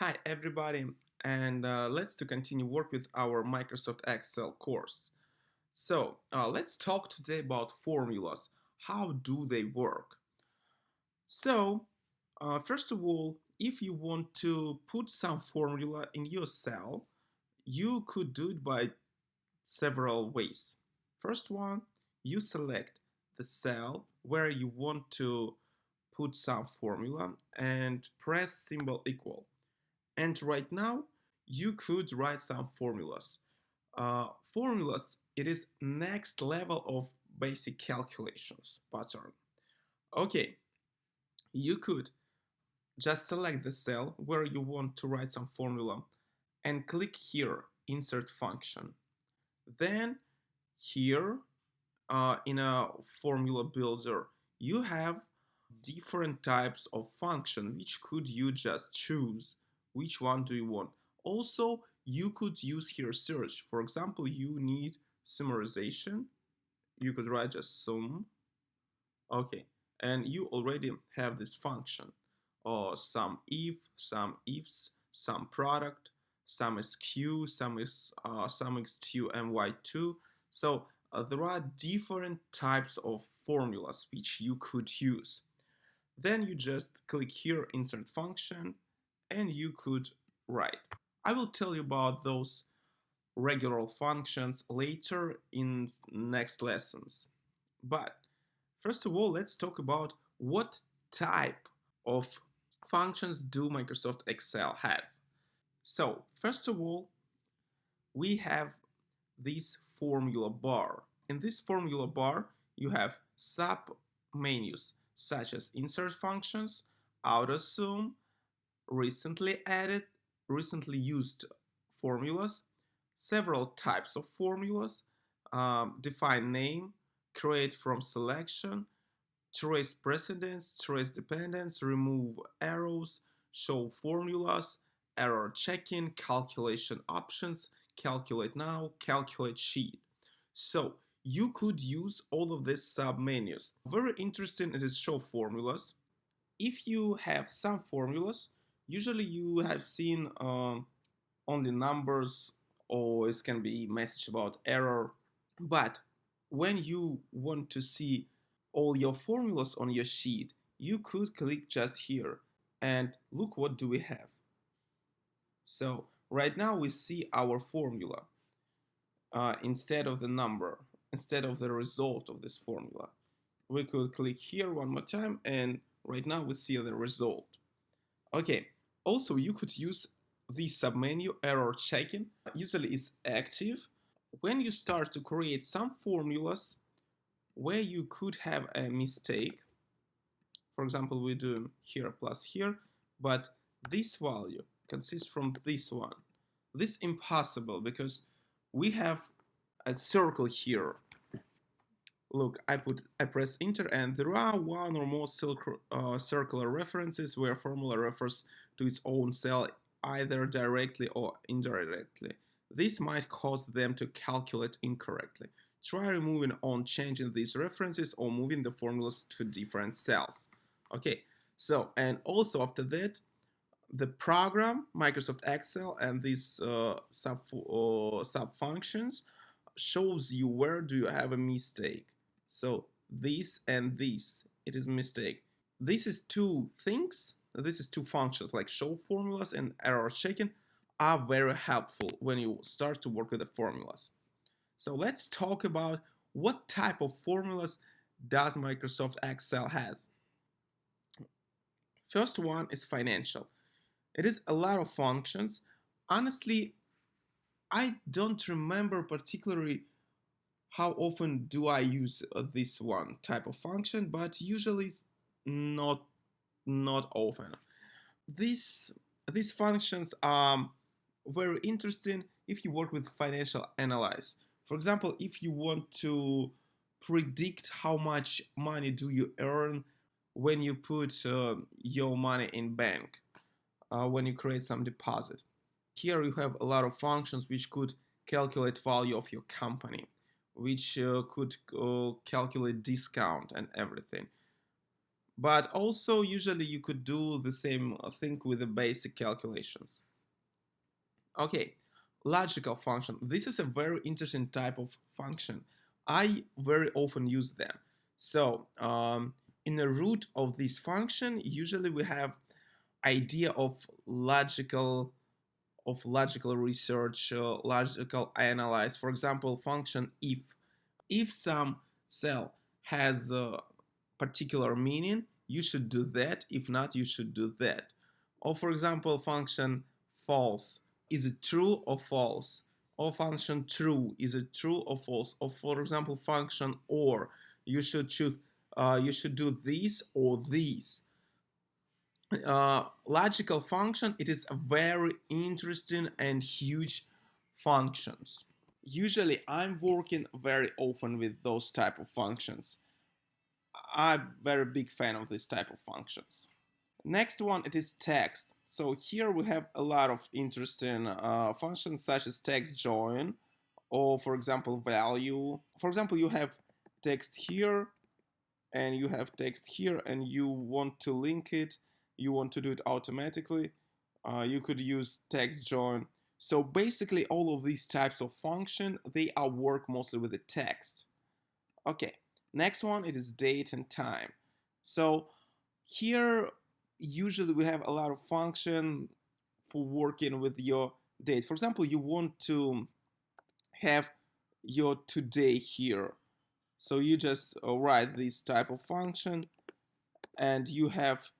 Hi everybody, and let's to continue work with our Microsoft Excel course. Let's talk today about formulas. How do they work? First of all, if you want to put some formula in your cell, you could do it by several ways. First one, you select the cell where you want to put some formula and press symbol equal. And right now, you could write some formulas. Formulas, it is next level of basic calculations pattern. Okay, you could just select the cell where you want to write some formula and click here, insert function. Then here in a formula builder, you have different types of function which could you just choose which one do you want. Also, you could use here search. For example, you need summarization, you could write just sum. Okay, and you already have this function or some if, some ifs, some product, some is q, some is q and y2. There are different types of formulas which you could use. Then you just click here, insert function, and you could write. I will tell you about those regular functions later in next lessons. But first of all, let's talk about what type of functions do Microsoft Excel has. So first of all, we have this formula bar. In this formula bar, you have sub menus such as insert functions, auto sum, recently added, recently used formulas, several types of formulas, define name, create from selection, trace precedence, trace dependence, remove arrows, show formulas, error checking, calculation options, calculate now, calculate sheet. So you could use all of these sub menus. Very interesting is show formulas. If you have some formulas, usually you have seen only numbers or it can be message about error. But when you want to see all your formulas on your sheet, you could click just here and look what do we have. So right now we see our formula instead of the number, instead of the result of this formula. We could click here one more time and right now we see the result. Okay, also you could use the submenu error checking. Usually it's active when you start to create some formulas where you could have a mistake. For example, we do here plus here, but this value consists from this one. This is impossible because we have a circle here. Look, I press enter and there are one or more circular references where formula refers to its own cell either directly or indirectly. This might cause them to calculate incorrectly. Try removing or changing these references or moving the formulas to different cells. Okay, so and also after that, the program, Microsoft Excel, and these sub functions shows you where do you have a mistake. So this and this, it is a mistake. This is two things. This is two functions like show formulas and error checking are very helpful when you start to work with the formulas. So let's talk about what type of formulas does Microsoft Excel has. First one is financial. It is a lot of functions. Honestly, I don't remember particularly how often do I use this one type of function, but usually not not often. These these functions are very interesting if you work with financial analysis. For example, if you want to predict how much money do you earn when you put your money in bank, when you create some deposit. Here you have a lot of functions which could calculate value of your company, which could calculate discount and everything. But also usually you could do the same thing with the basic calculations. Okay, logical function. This is a very interesting type of function. I very often use them. So in the root of this function, usually we have idea of logical research, logical analyze. For example, function if some cell has a particular meaning, you should do that. If not, you should do that. Or for example, function false, is it true or false? Or function true, is it true or false? Or for example, function or, you should choose, you should do this or this. Logical function, it is a very interesting and huge functions. Usually I'm working very often with those type of functions. I'm a very big fan of this type of functions. Next one, it is text. So here we have a lot of interesting functions such as text join, or for example value. For example, you have text here and you have text here and you want to link it, you want to do it automatically, you could use text join. So basically all of these types of function, they are work mostly with the text. Okay, next one, it is date and time. So here usually we have a lot of function for working with your date. For example, you want to have your today here. So you just write this type of function and you have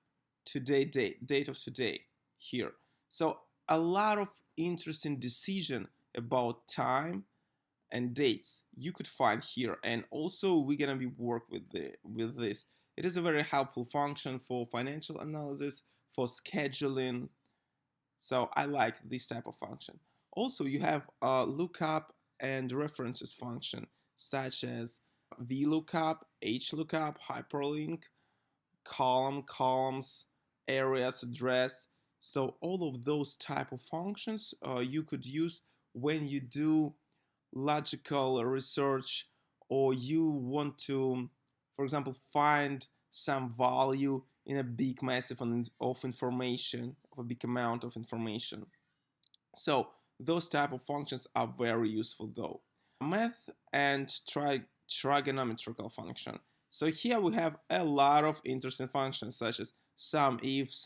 today date of today here. So a lot of interesting decision about time and dates you could find here, and also we're gonna be work with this. It is a very helpful function for financial analysis, for scheduling. So I like this type of function. Also, you have a lookup and references function such as VLOOKUP, HLOOKUP, hyperlink, columns, areas, address. So all of those type of functions you could use when you do logical research, or you want to, for example, find some value in a big massive of information, of a big amount of information. So those type of functions are very useful though. Math and trigonometrical function. So here we have a lot of interesting functions such as sum ifs,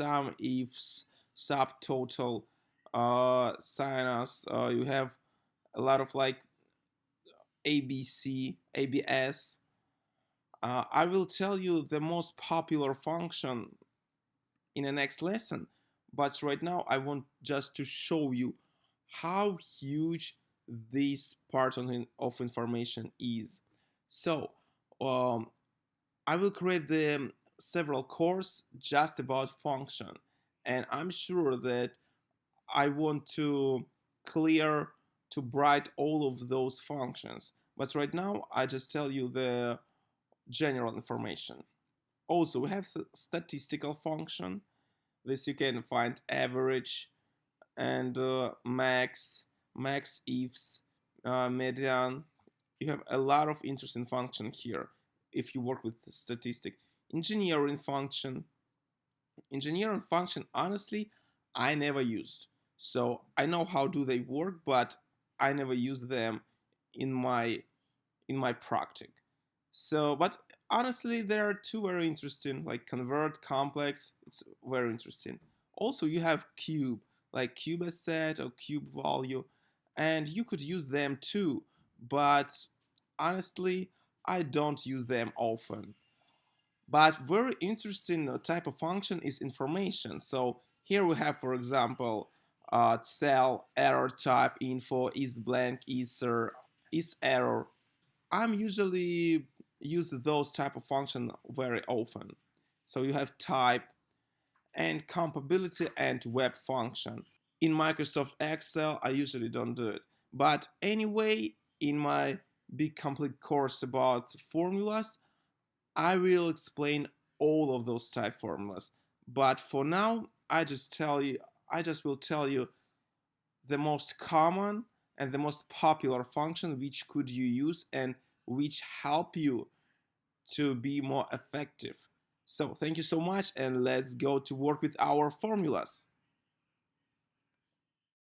subtotal, sinus. You have a lot of like ABC, ABS. I will tell you the most popular function in the next lesson, but right now I want just to show you how huge this part of information is. So I will create the several course just about function, and I'm sure that I want to clear to bright all of those functions. But right now, I just tell you the general information. Also, we have statistical function. This you can find average and max ifs, median. You have a lot of interesting function here if you work with statistic. Engineering function. Engineering function, honestly, I never used. So I know how do they work, but I never used them in my practice. So, but honestly, there are two very interesting, like convert, complex. It's very interesting. Also, you have cube, like cube set or cube value, and you could use them too. But honestly, I don't use them often. But very interesting type of function is information. So here we have, for example, cell error type info is blank is error. I'm usually use those type of function very often. So you have type and compatibility and web function. In Microsoft Excel, I usually don't do it. But anyway, in my big complete course about formulas, I will explain all of those type formulas. But for now, I just will tell you the most common and the most popular function which could you use and which help you to be more effective. So thank you so much, and let's go to work with our formulas.